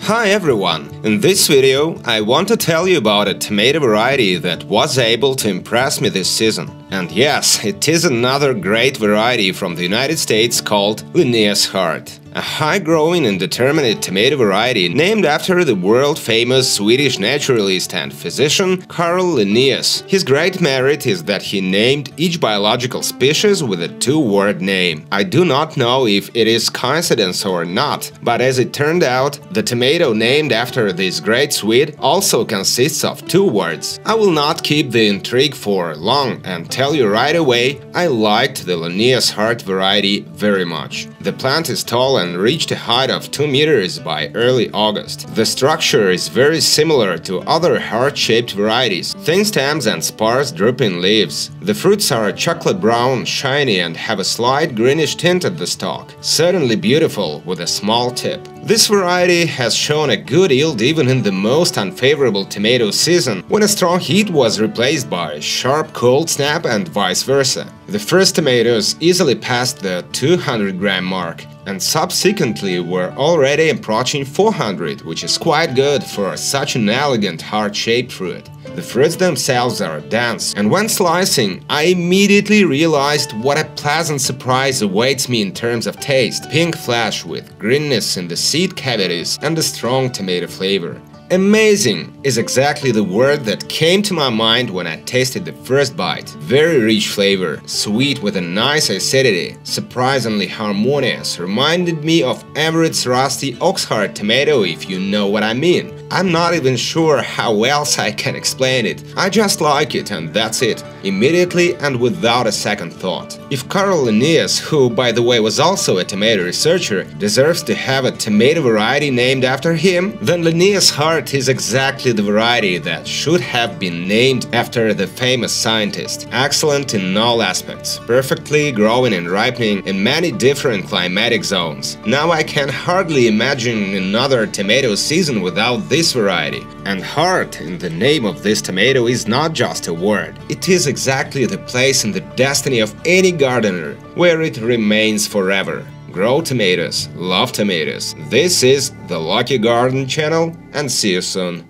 Hi everyone! In this video I want to tell you about a tomato variety that was able to impress me this season. And yes, it is another great variety from the United States called Linnaeus Heart. A high-growing indeterminate tomato variety named after the world-famous Swedish naturalist and physician Carl Linnaeus. His great merit is that he named each biological species with a two-word name. I do not know if it is coincidence or not, but as it turned out, the tomato named after this great Swede also consists of two words. I will not keep the intrigue for long and tell you right away, I liked the Linnaeus Heart variety very much. The plant is tall and reached a height of 2 meters by early August. The structure is very similar to other heart-shaped varieties, thin stems and sparse drooping leaves. The fruits are chocolate brown, shiny and have a slight greenish tint at the stalk, certainly beautiful with a small tip. This variety has shown a good yield even in the most unfavorable tomato season, when a strong heat was replaced by a sharp cold snap and vice versa. The first tomatoes easily passed the 200-gram mark, and subsequently were already approaching 400, which is quite good for such an elegant heart-shaped fruit. The fruits themselves are dense, and when slicing, I immediately realized what a pleasant surprise awaits me in terms of taste. Pink flesh with greenness in the seed cavities and a strong tomato flavor. Amazing is exactly the word that came to my mind when I tasted the first bite. Very rich flavor, sweet with a nice acidity, surprisingly harmonious, reminded me of Everett's rusty Oxheart tomato, if you know what I mean. I'm not even sure how else I can explain it. I just like it and that's it, immediately and without a second thought. If Carl Linnaeus, who by the way was also a tomato researcher, deserves to have a tomato variety named after him, then Linnaeus Heart is exactly the variety that should have been named after the famous scientist. Excellent in all aspects, perfectly growing and ripening in many different climatic zones. Now I can hardly imagine another tomato season without this variety. And heart in the name of this tomato is not just a word. It is exactly the place in the destiny of any gardener, where it remains forever. Grow tomatoes, love tomatoes. This is the Lucky Garden channel, and see you soon.